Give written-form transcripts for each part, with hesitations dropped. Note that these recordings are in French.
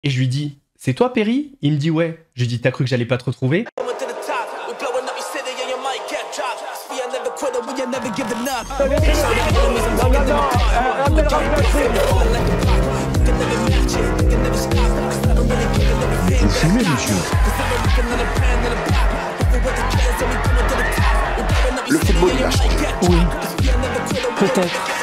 Et je lui dis, c'est toi Perry? Il me dit ouais. Je lui dis, t'as cru que j'allais pas te retrouver? Vous fumez, monsieur? Le football, il a changé. Oui, peut-être.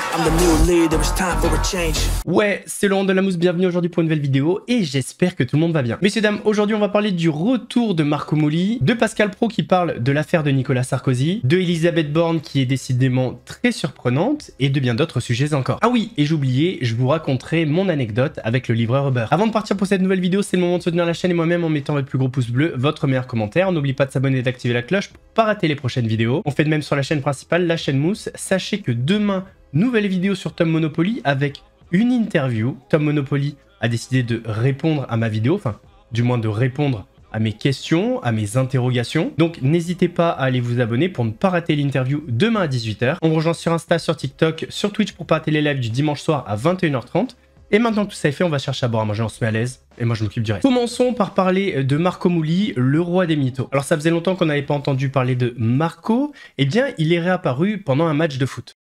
Ouais, c'est Laurent Delamousse, bienvenue aujourd'hui pour une nouvelle vidéo et j'espère que tout le monde va bien. Messieurs, dames, aujourd'hui on va parler du retour de Marco Moly, de Pascal Praud qui parle de l'affaire de Nicolas Sarkozy, de Elisabeth Borne qui est décidément très surprenante et de bien d'autres sujets encore. Ah oui, et j'oubliais, je vous raconterai mon anecdote avec le livreur Uber. Avant de partir pour cette nouvelle vidéo, c'est le moment de soutenir la chaîne et moi-même en mettant votre plus gros pouce bleu, votre meilleur commentaire. N'oubliez pas de s'abonner et d'activer la cloche pour pas rater les prochaines vidéos. On fait de même sur la chaîne principale, la chaîne Mousse. Sachez que demain, nouvelle vidéo sur Tom Monopoly avec une interview. Tom Monopoly a décidé de répondre à ma vidéo, enfin, du moins de répondre à mes questions, à mes interrogations. Donc, n'hésitez pas à aller vous abonner pour ne pas rater l'interview demain à 18 h. On me rejoint sur Insta, sur TikTok, sur Twitch pour pas rater les lives du dimanche soir à 21 h 30. Et maintenant que tout ça est fait, on va chercher à boire à manger, on se met à l'aise. Et moi, je m'occupe du reste. Commençons par parler de Marco Moly, le roi des mythos. Alors, ça faisait longtemps qu'on n'avait pas entendu parler de Marco. Eh bien, il est réapparu pendant un match de foot.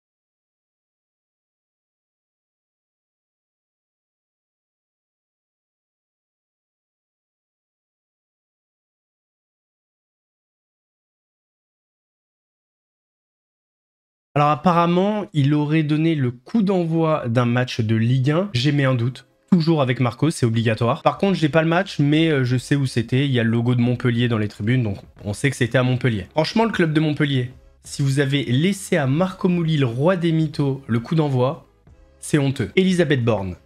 Alors apparemment, il aurait donné le coup d'envoi d'un match de Ligue 1. J'émets un doute. Toujours avec Marco, c'est obligatoire. Par contre, j'ai pas le match, mais je sais où c'était. Il y a le logo de Montpellier dans les tribunes, donc on sait que c'était à Montpellier. Franchement, le club de Montpellier, si vous avez laissé à Marco Moly, le roi des mythos, le coup d'envoi, c'est honteux. Elisabeth Borne.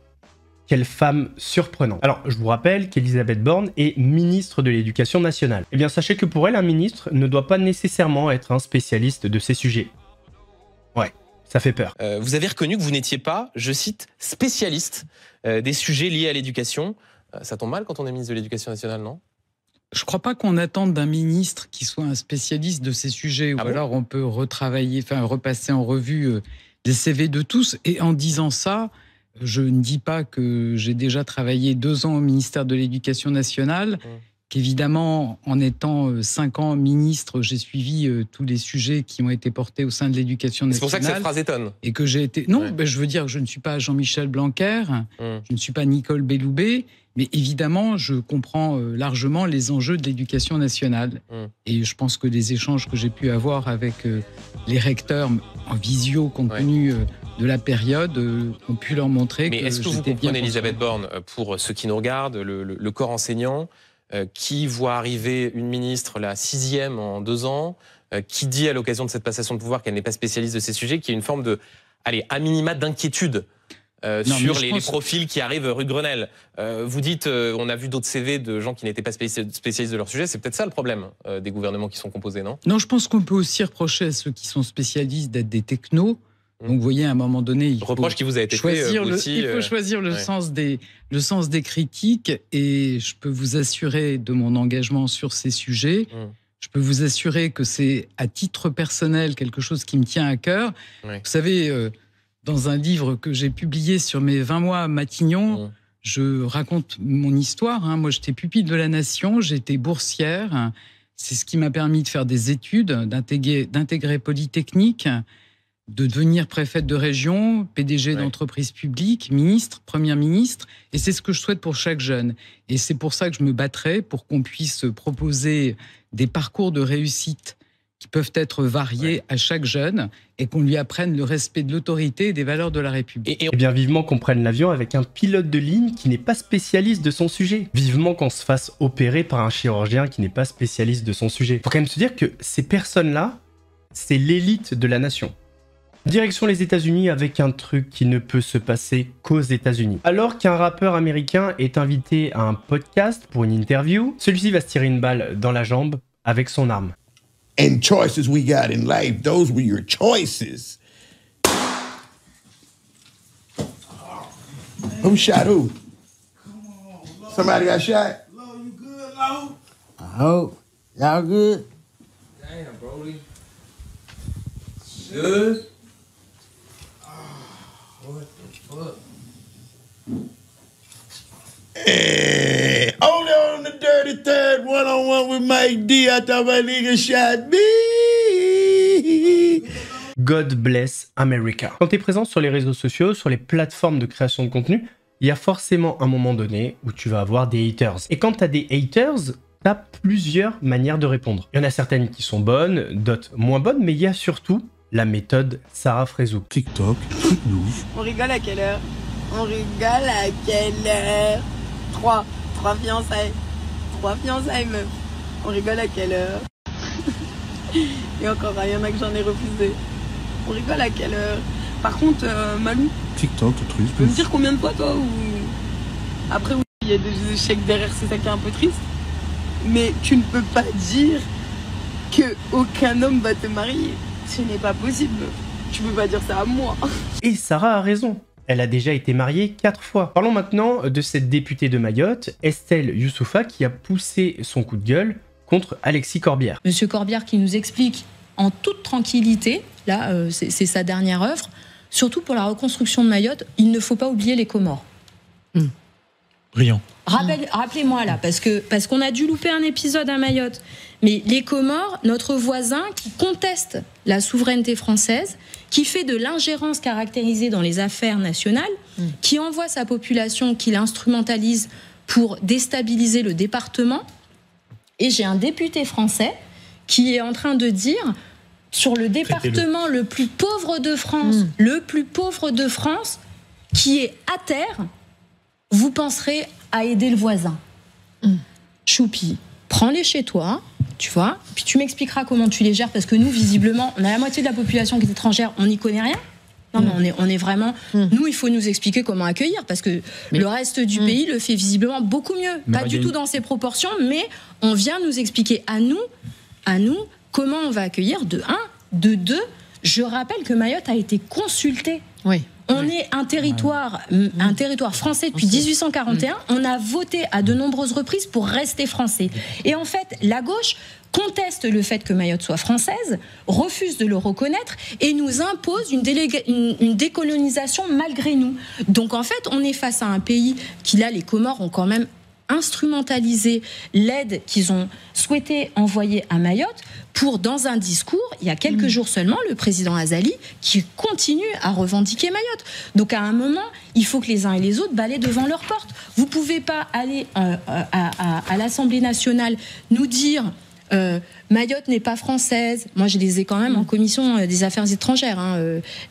Quelle femme surprenante. Alors, je vous rappelle qu'Elisabeth Borne est ministre de l'Éducation nationale. Eh bien, sachez que pour elle, un ministre ne doit pas nécessairement être un spécialiste de ces sujets. Ouais, ça fait peur. Vous avez reconnu que vous n'étiez pas, je cite, spécialiste des sujets liés à l'éducation. Ça tombe mal quand on est ministre de l'Éducation nationale, non? Je ne crois pas qu'on attende d'un ministre qui soit un spécialiste de ces sujets. Ah ou bon? alors on peut retravailler, enfin repasser en revue les CV de tous. Et en disant ça, je ne dis pas que j'ai déjà travaillé 2 ans au ministère de l'Éducation nationale. Qu'évidemment, en étant 5 ans ministre, j'ai suivi tous les sujets qui ont été portés au sein de l'éducation nationale. C'est pour ça que cette phrase étonne. Et que j'ai été... Non, Ouais. ben, je veux dire, je ne suis pas Jean-Michel Blanquer, je ne suis pas Nicole Belloubet, mais évidemment, je comprends largement les enjeux de l'éducation nationale. Et je pense que les échanges que j'ai pu avoir avec les recteurs en visio, compte tenu de la période, ont pu leur montrer Mais que est-ce que vous j'étais bien comprenez, Elisabeth conscient. Borne, pour ceux qui nous regardent, le corps enseignant, qui voit arriver une ministre, la 6e en 2 ans, qui dit à l'occasion de cette passation de pouvoir qu'elle n'est pas spécialiste de ces sujets, qu'il y a une forme de, allez, à minima d'inquiétude sur les profils qui arrivent rue de Grenelle. Vous dites, on a vu d'autres CV de gens qui n'étaient pas spécialistes de leur sujet. C'est peut-être ça le problème des gouvernements qui sont composés, non? Non, je pense qu'on peut aussi reprocher à ceux qui sont spécialistes d'être des technos. Donc, vous voyez, à un moment donné, il faut Reproche qui vous a été choisir fait aussi, il faut choisir le sens des critiques. Et je peux vous assurer de mon engagement sur ces sujets. Je peux vous assurer que c'est, à titre personnel, quelque chose qui me tient à cœur. Vous savez, dans un livre que j'ai publié sur mes 20 mois à Matignon, je raconte mon histoire. Moi, j'étais pupille de la Nation, j'étais boursière. C'est ce qui m'a permis de faire des études, d'intégrer Polytechnique, de devenir préfète de région, PDG d'entreprise publique, ministre, première ministre. Et c'est ce que je souhaite pour chaque jeune. Et c'est pour ça que je me battrai pour qu'on puisse proposer des parcours de réussite qui peuvent être variés à chaque jeune et qu'on lui apprenne le respect de l'autorité et des valeurs de la République. Eh bien, vivement qu'on prenne l'avion avec un pilote de ligne qui n'est pas spécialiste de son sujet. Vivement qu'on se fasse opérer par un chirurgien qui n'est pas spécialiste de son sujet. Faut quand même se dire que ces personnes-là, c'est l'élite de la nation. Direction les États-Unis avec un truc qui ne peut se passer qu'aux États-Unis. Alors qu'un rappeur américain est invité à un podcast pour une interview, celui-ci va se tirer une balle dans la jambe avec son arme. And choices we got in life, those were your choices. Who shot who? Somebody got shot? Lo, you good, Lo? I hope. Y'all good? Damn, Brody. Good? What the fuck? Only on the dirty third, one-on-one with Mike D. I thought my nigga shot me. God bless America. Quand tu es présent sur les réseaux sociaux, sur les plateformes de création de contenu, il y a forcément un moment donné où tu vas avoir des haters. Et quand tu as des haters, tu as plusieurs manières de répondre. Il y en a certaines qui sont bonnes, d'autres moins bonnes, mais il y a surtout la méthode Sarah Frézou. TikTok, truc-nous. On rigole à quelle heure? On rigole à quelle heure? 3 fiançailles. 3 fiançailles, meuf. On rigole à quelle heure? Et encore, il y en a que j'en ai refusé. On rigole à quelle heure? Par contre, Malou, TikTok, truc. tu peux me dire combien de fois, toi, ou... Après, oui, il y a des échecs derrière, c'est ça qui est un peu triste. Mais tu ne peux pas dire que aucun homme va te marier. Ce n'est pas possible. Tu peux pas dire ça à moi. Et Sarah a raison. Elle a déjà été mariée 4 fois. Parlons maintenant de cette députée de Mayotte, Estelle Youssoufa, qui a poussé son coup de gueule contre Alexis Corbière. Monsieur Corbière qui nous explique en toute tranquillité, là c'est sa dernière œuvre, surtout pour la reconstruction de Mayotte, il ne faut pas oublier les Comores. Brillant. Rappelez-moi là, parce qu'on a dû louper un épisode à Mayotte. Mais les Comores, notre voisin qui conteste la souveraineté française, qui fait de l'ingérence caractérisée dans les affaires nationales, qui envoie sa population, qui l'instrumentalise pour déstabiliser le département. Et j'ai un député français qui est en train de dire, sur le département le plus pauvre de France, qui est à terre, vous penserez à aider le voisin. Choupi, prends-les chez toi, tu vois, puis tu m'expliqueras comment tu les gères, parce que nous, visiblement, on a la moitié de la population qui est étrangère, on n'y connaît rien. Non, mais on est vraiment... Nous, il faut nous expliquer comment accueillir, parce que le reste du pays le fait visiblement beaucoup mieux. Pas du tout dans ses proportions, mais on vient nous expliquer à nous, comment on va accueillir, de 1, de 2. Je rappelle que Mayotte a été consultée. Oui. On est un territoire français depuis 1841. On a voté à de nombreuses reprises pour rester français. Et en fait, la gauche conteste le fait que Mayotte soit française, refuse de le reconnaître et nous impose une décolonisation malgré nous. Donc en fait, on est face à un pays qui, là, les Comores ont quand même instrumentaliser l'aide qu'ils ont souhaité envoyer à Mayotte pour, dans un discours, il y a quelques jours seulement, le président Azali qui continue à revendiquer Mayotte. Donc à un moment, il faut que les uns et les autres balaient devant leur porte. Vous ne pouvez pas aller à l'Assemblée nationale nous dire Mayotte n'est pas française. Moi, je les ai quand même en commission des affaires étrangères.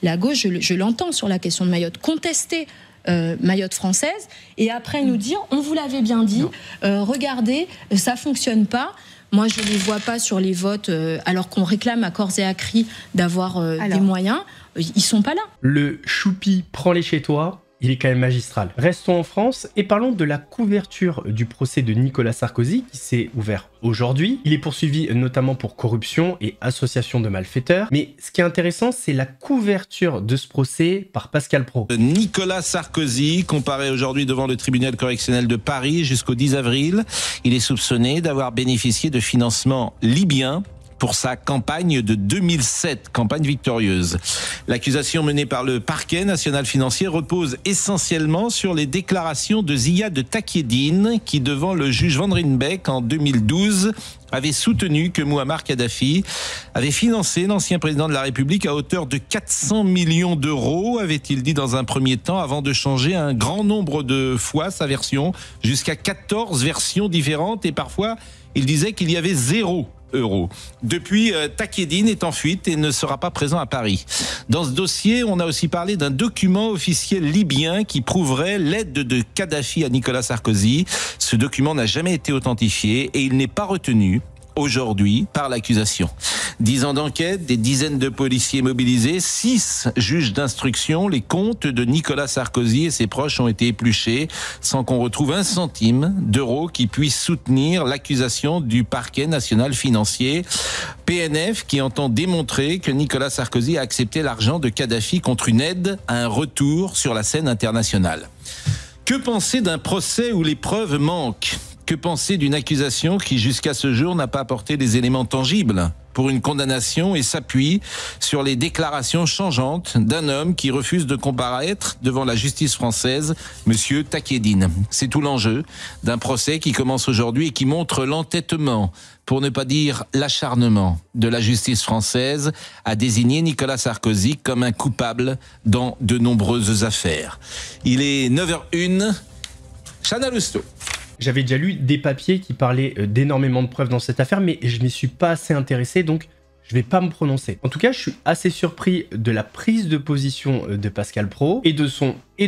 La gauche, je l'entends sur la question de Mayotte, contester Mayotte française, et après nous dire on vous l'avait bien dit, regardez, ça fonctionne pas. Moi je les vois pas sur les votes alors qu'on réclame à corps et à cri d'avoir des moyens, ils sont pas là. Le choupi prends-les chez toi, il est quand même magistral. Restons en France et parlons de la couverture du procès de Nicolas Sarkozy qui s'est ouvert aujourd'hui. Il est poursuivi notamment pour corruption et association de malfaiteurs. Mais ce qui est intéressant, c'est la couverture de ce procès par Pascal Praud. Nicolas Sarkozy, comparé aujourd'hui devant le tribunal correctionnel de Paris jusqu'au 10 avril. Il est soupçonné d'avoir bénéficié de financements libyens pour sa campagne de 2007, campagne victorieuse. L'accusation menée par le parquet national financier repose essentiellement sur les déclarations de Ziad Takieddine, qui devant le juge Van Rynbeek en 2012 avait soutenu que Mouammar Kadhafi avait financé l'ancien président de la République à hauteur de 400 millions d'euros, avait-il dit dans un premier temps, avant de changer un grand nombre de fois sa version, jusqu'à 14 versions différentes, et parfois il disait qu'il y avait 0 euros. Depuis, Takieddine est en fuite et ne sera pas présent à Paris. Dans ce dossier, on a aussi parlé d'un document officiel libyen qui prouverait l'aide de Kadhafi à Nicolas Sarkozy. Ce document n'a jamais été authentifié et il n'est pas retenu aujourd'hui par l'accusation. 10 ans d'enquête, des dizaines de policiers mobilisés, 6 juges d'instruction. Les comptes de Nicolas Sarkozy et ses proches ont été épluchés sans qu'on retrouve un centime d'euro qui puisse soutenir l'accusation du parquet national financier. PNF qui entend démontrer que Nicolas Sarkozy a accepté l'argent de Kadhafi contre une aide à un retour sur la scène internationale. Que penser d'un procès où les preuves manquent ? Que penser d'une accusation qui, jusqu'à ce jour, n'a pas apporté des éléments tangibles pour une condamnation et s'appuie sur les déclarations changeantes d'un homme qui refuse de comparaître devant la justice française, monsieur Takedine. C'est tout l'enjeu d'un procès qui commence aujourd'hui et qui montre l'entêtement, pour ne pas dire l'acharnement de la justice française à désigner Nicolas Sarkozy comme un coupable dans de nombreuses affaires. Il est 9h01, Chana Lousteau. J'avais déjà lu des papiers qui parlaient d'énormément de preuves dans cette affaire, mais je m'y suis pas assez intéressé, donc je vais pas me prononcer. En tout cas, je suis assez surpris de la prise de position de Pascal Praud et de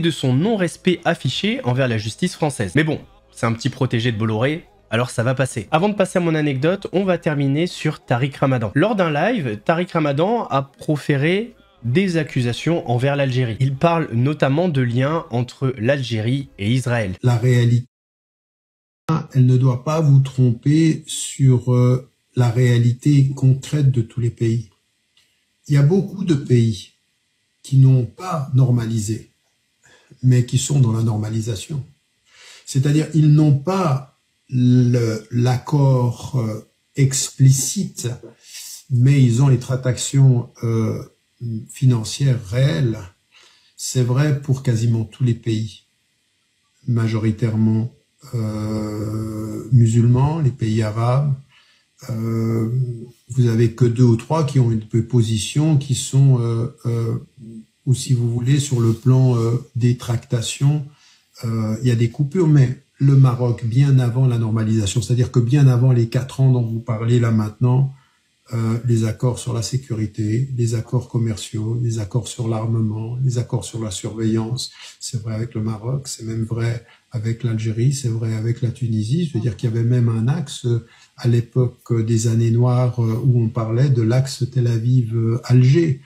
son non-respect affiché envers la justice française. Mais bon, c'est un petit protégé de Bolloré, alors ça va passer. Avant de passer à mon anecdote, on va terminer sur Tariq Ramadan. Lors d'un live, Tariq Ramadan a proféré des accusations envers l'Algérie. Il parle notamment de liens entre l'Algérie et Israël. La réalité, elle ne doit pas vous tromper sur la réalité concrète de tous les pays. Il y a beaucoup de pays qui n'ont pas normalisé, mais qui sont dans la normalisation. C'est-à-dire, ils n'ont pas l'accord explicite, mais ils ont les tractations financières réelles. C'est vrai pour quasiment tous les pays, majoritairement musulmans, les pays arabes. Vous avez que 2 ou 3 qui ont une position qui sont, ou si vous voulez, sur le plan des tractations, il y a des coupures, mais le Maroc, bien avant la normalisation, c'est-à-dire que bien avant les 4 ans dont vous parlez là maintenant, les accords sur la sécurité, les accords commerciaux, les accords sur l'armement, les accords sur la surveillance, c'est vrai avec le Maroc, c'est même vrai avec l'Algérie, c'est vrai avec la Tunisie. Je veux dire qu'il y avait même un axe à l'époque des années noires où on parlait de l'axe Tel Aviv-Alger.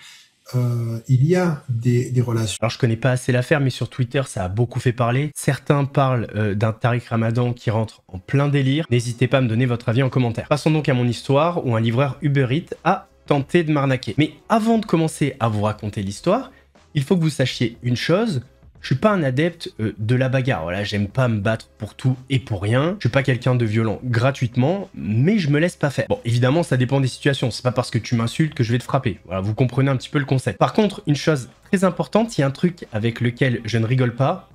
Il y a des relations. Alors je connais pas assez l'affaire, mais sur Twitter ça a beaucoup fait parler. Certains parlent d'un Tariq Ramadan qui rentre en plein délire. N'hésitez pas à me donner votre avis en commentaire. Passons donc à mon histoire où un livreur Uber Eats a tenté de m'arnaquer. Mais avant de commencer à vous raconter l'histoire, il faut que vous sachiez une chose. Je suis pas un adepte de la bagarre, voilà, j'aime pas me battre pour tout et pour rien. Je suis pas quelqu'un de violent gratuitement, mais je me laisse pas faire. Bon, évidemment, ça dépend des situations. C'est pas parce que tu m'insultes que je vais te frapper. Voilà, vous comprenez un petit peu le concept. Par contre, une chose très importante, il y a un truc avec lequel je ne rigole pas,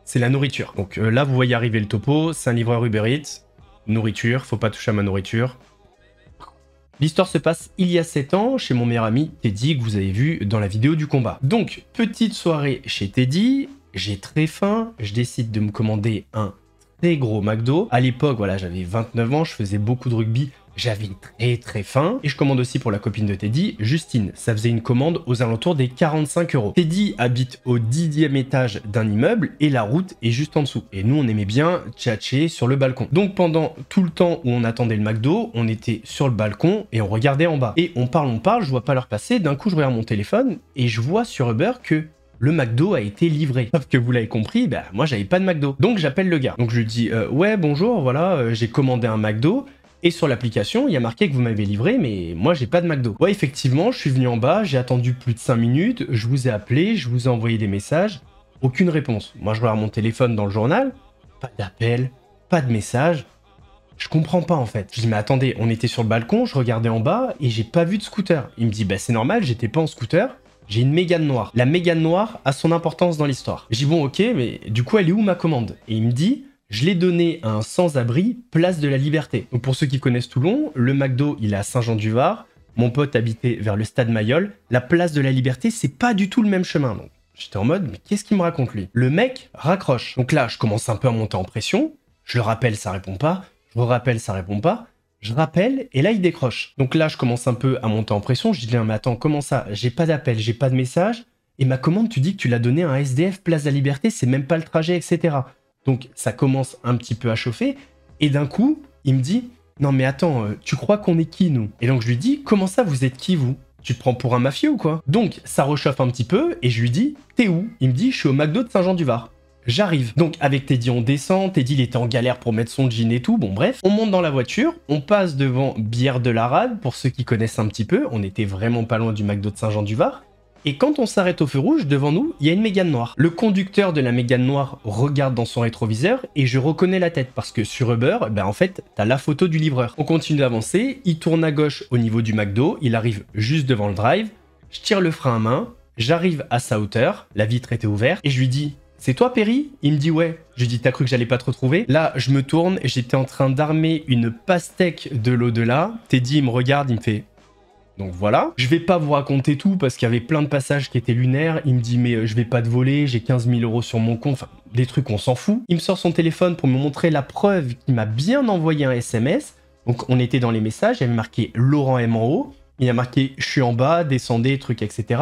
c'est la nourriture. Donc là, vous voyez arriver le topo, c'est un livreur Uber Eats, nourriture, faut pas toucher à ma nourriture. L'histoire se passe il y a 7 ans chez mon meilleur ami Teddy que vous avez vu dans la vidéo du combat. Donc, petite soirée chez Teddy, j'ai très faim, je décide de me commander un très gros McDo. À l'époque, voilà, j'avais 29 ans, je faisais beaucoup de rugby, j'avais très faim. Et je commande aussi pour la copine de Teddy, Justine. Ça faisait une commande aux alentours des 45 €. Teddy habite au 10e étage d'un immeuble et la route est juste en dessous. Et nous, on aimait bien tchatcher sur le balcon. Donc pendant tout le temps où on attendait le McDo, on était sur le balcon et on regardait en bas. Et on parle, je vois pas l'heure passer. D'un coup, je regarde mon téléphone et je vois sur Uber que le McDo a été livré. Sauf que vous l'avez compris, bah, moi, j'avais pas de McDo. Donc j'appelle le gars. Donc je lui dis, ouais, bonjour, voilà, j'ai commandé un McDo. Et sur l'application, il y a marqué que vous m'avez livré, mais moi, j'ai pas de McDo. Ouais, effectivement, je suis venu en bas, j'ai attendu plus de 5 minutes, je vous ai appelé, je vous ai envoyé des messages, aucune réponse. Moi, je regarde mon téléphone dans le journal, pas d'appel, pas de message. Je comprends pas, en fait. Je dis, mais attendez, on était sur le balcon, je regardais en bas, et j'ai pas vu de scooter. Il me dit, bah c'est normal, j'étais pas en scooter, j'ai une Mégane noire. La Mégane noire a son importance dans l'histoire. Je dis, bon, ok, mais du coup, elle est où ma commande? Et il me dit, je l'ai donné à un sans-abri, place de la Liberté. Donc pour ceux qui connaissent Toulon, le McDo, il est à Saint-Jean-du-Var. Mon pote habitait vers le stade Mayol. La place de la Liberté, c'est pas du tout le même chemin. Donc j'étais en mode, mais qu'est-ce qu'il me raconte lui? Le mec raccroche. Donc là, je commence un peu à monter en pression. Je le rappelle, ça répond pas. Je le rappelle, ça répond pas. Je rappelle, et là, il décroche. Donc là, je commence un peu à monter en pression. Je dis, mais attends, comment ça? J'ai pas d'appel, j'ai pas de message. Et ma commande, tu dis que tu l'as donnée à un SDF, place de la Liberté, c'est même pas le trajet, etc. Donc ça commence un petit peu à chauffer, et d'un coup, il me dit « Non mais attends, tu crois qu'on est qui nous ?» Et donc je lui dis « Comment ça, vous êtes qui vous ? Tu te prends pour un mafieux ou quoi ?» Donc ça rechauffe un petit peu, et je lui dis « T'es où ?» Il me dit « Je suis au McDo de Saint-Jean-du-Var. » J'arrive. Donc avec Teddy, on descend, Teddy il était en galère pour mettre son jean et tout, bon bref. On monte dans la voiture, on passe devant Bière de la Rade, pour ceux qui connaissent un petit peu, on était vraiment pas loin du McDo de Saint-Jean-du-Var. Et quand on s'arrête au feu rouge, devant nous, il y a une Mégane noire. Le conducteur de la Mégane noire regarde dans son rétroviseur et je reconnais la tête parce que sur Uber, ben en fait, t'as la photo du livreur. On continue d'avancer, il tourne à gauche au niveau du McDo, il arrive juste devant le drive, je tire le frein à main, j'arrive à sa hauteur, la vitre était ouverte et je lui dis « C'est toi Perry ?» Il me dit « Ouais ». Je lui dis « T'as cru que j'allais pas te retrouver ?» Là, je me tourne et j'étais en train d'armer une pastèque de l'au-delà. Teddy, il me regarde, il me fait... Donc voilà, je vais pas vous raconter tout parce qu'il y avait plein de passages qui étaient lunaires. Il me dit mais je vais pas te voler, j'ai 15 000 € sur mon compte, enfin des trucs on s'en fout. Il me sort son téléphone pour me montrer la preuve qu'il m'a bien envoyé un SMS. Donc on était dans les messages, il y avait marqué Laurent M en haut, il a marqué je suis en bas, descendez, trucs etc.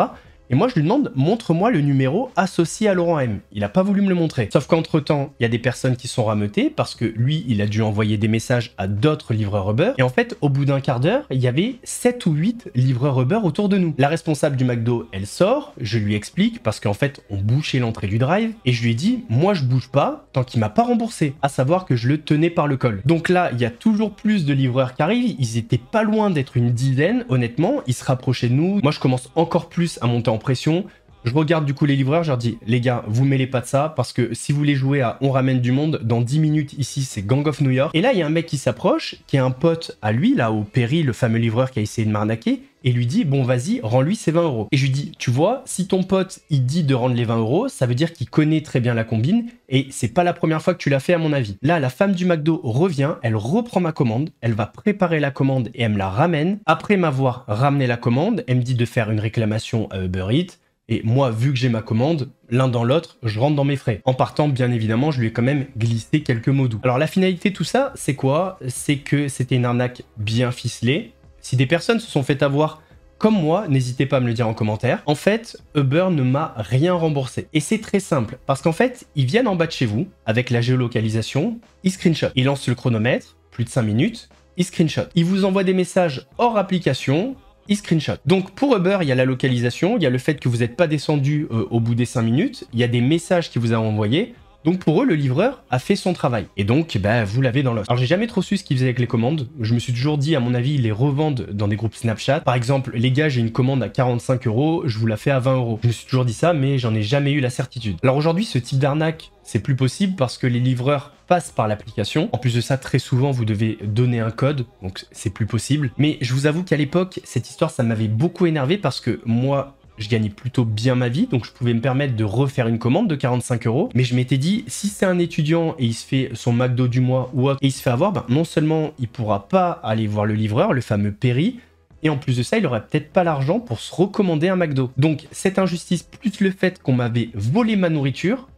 Et moi je lui demande montre-moi le numéro associé à Laurent M. Il a pas voulu me le montrer. Sauf qu'entre temps, il y a des personnes qui sont rameutées parce que lui, il a dû envoyer des messages à d'autres livreurs Uber. Et en fait, au bout d'un quart d'heure, il y avait 7 ou 8 livreurs Uber autour de nous. La responsable du McDo, elle sort, je lui explique parce qu'en fait, on bouchait l'entrée du drive et je lui ai dit, moi je bouge pas tant qu'il m'a pas remboursé. À savoir que je le tenais par le col. Donc là, il y a toujours plus de livreurs qui arrivent. Ils étaient pas loin d'être une dizaine, honnêtement. Ils se rapprochaient de nous. Moi, je commence encore plus à monter en pression. Je regarde du coup les livreurs, je leur dis les gars, vous mêlez pas de ça parce que si vous voulez jouer à On ramène du monde, dans 10 minutes ici c'est Gang of New York. Et là il y a un mec qui s'approche, qui est un pote à lui, là au Perry, le fameux livreur qui a essayé de m'arnaquer, et lui dit bon vas-y, rends-lui ses 20 €. Et je lui dis tu vois, si ton pote il dit de rendre les 20 €, ça veut dire qu'il connaît très bien la combine et c'est pas la première fois que tu l'as fait à mon avis. Là la femme du McDo revient, elle reprend ma commande, elle va préparer la commande et elle me la ramène. Après m'avoir ramené la commande, elle me dit de faire une réclamation à Uber Eats. Et moi, vu que j'ai ma commande, l'un dans l'autre, je rentre dans mes frais. En partant, bien évidemment, je lui ai quand même glissé quelques mots doux. Alors la finalité de tout ça, c'est quoi? C'est que c'était une arnaque bien ficelée. Si des personnes se sont fait avoir comme moi, n'hésitez pas à me le dire en commentaire. En fait, Uber ne m'a rien remboursé. Et c'est très simple, parce qu'en fait, ils viennent en bas de chez vous, avec la géolocalisation, ils screenshot. Ils lancent le chronomètre, plus de 5 minutes, ils screenshot. Ils vous envoient des messages hors application, il screenshot. Donc pour Uber, il y a la localisation, il y a le fait que vous n'êtes pas descendu au bout des 5 minutes, il y a des messages qui vous a envoyés. Donc pour eux, le livreur a fait son travail. Et donc, bah, vous l'avez dans l'os. Alors j'ai jamais trop su ce qu'ils faisaient avec les commandes. Je me suis toujours dit, à mon avis, ils les revendent dans des groupes Snapchat. Par exemple, les gars, j'ai une commande à 45 €, je vous la fais à 20 €. Je me suis toujours dit ça, mais j'en ai jamais eu la certitude. Alors aujourd'hui, ce type d'arnaque, c'est plus possible parce que les livreurs passent par l'application. En plus de ça, très souvent, vous devez donner un code, donc c'est plus possible. Mais je vous avoue qu'à l'époque, cette histoire, ça m'avait beaucoup énervé parce que moi, je gagnais plutôt bien ma vie, donc je pouvais me permettre de refaire une commande de 45 €. Mais je m'étais dit, si c'est un étudiant et il se fait son McDo du mois ou autre, et il se fait avoir, ben, non seulement il pourra pas aller voir le livreur, le fameux Perry, et en plus de ça, il aurait peut-être pas l'argent pour se recommander un McDo. Donc cette injustice, plus le fait qu'on m'avait volé ma nourriture,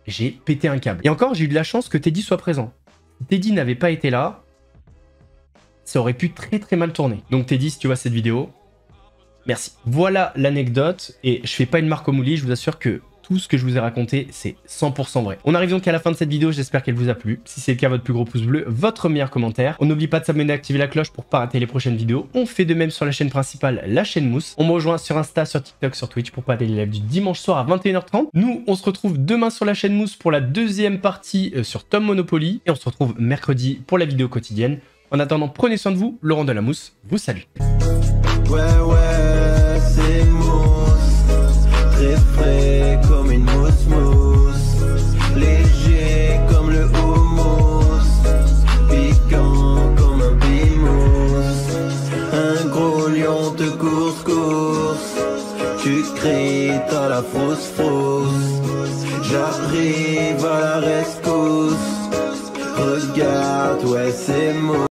j'ai pété un câble. Et encore, j'ai eu de la chance que Teddy soit présent. Si Teddy n'avait pas été là, ça aurait pu très très mal tourner. Donc Teddy, si tu vois cette vidéo, merci. Voilà l'anecdote, et je fais pas une marque au mouli, je vous assure que tout ce que je vous ai raconté, c'est 100% vrai. On arrive donc à la fin de cette vidéo, j'espère qu'elle vous a plu. Si c'est le cas, votre plus gros pouce bleu, votre meilleur commentaire. On n'oublie pas de s'abonner et d'activer la cloche pour pas rater les prochaines vidéos. On fait de même sur la chaîne principale, la chaîne Mousse. On me rejoint sur Insta, sur TikTok, sur Twitch pour pas rater les lives du dimanche soir à 21h30. Nous, on se retrouve demain sur la chaîne Mousse pour la deuxième partie sur Tom Monopoly. Et on se retrouve mercredi pour la vidéo quotidienne. En attendant, prenez soin de vous. Laurent de la Mousse vous salue. Ouais, c'est mousse, très frais comme une mousse, léger comme le houmous, piquant comme un bimous, un gros lion te course, tu cries, t'as la frousse, j'arrive à la rescousse, regarde, ouais c'est mousse.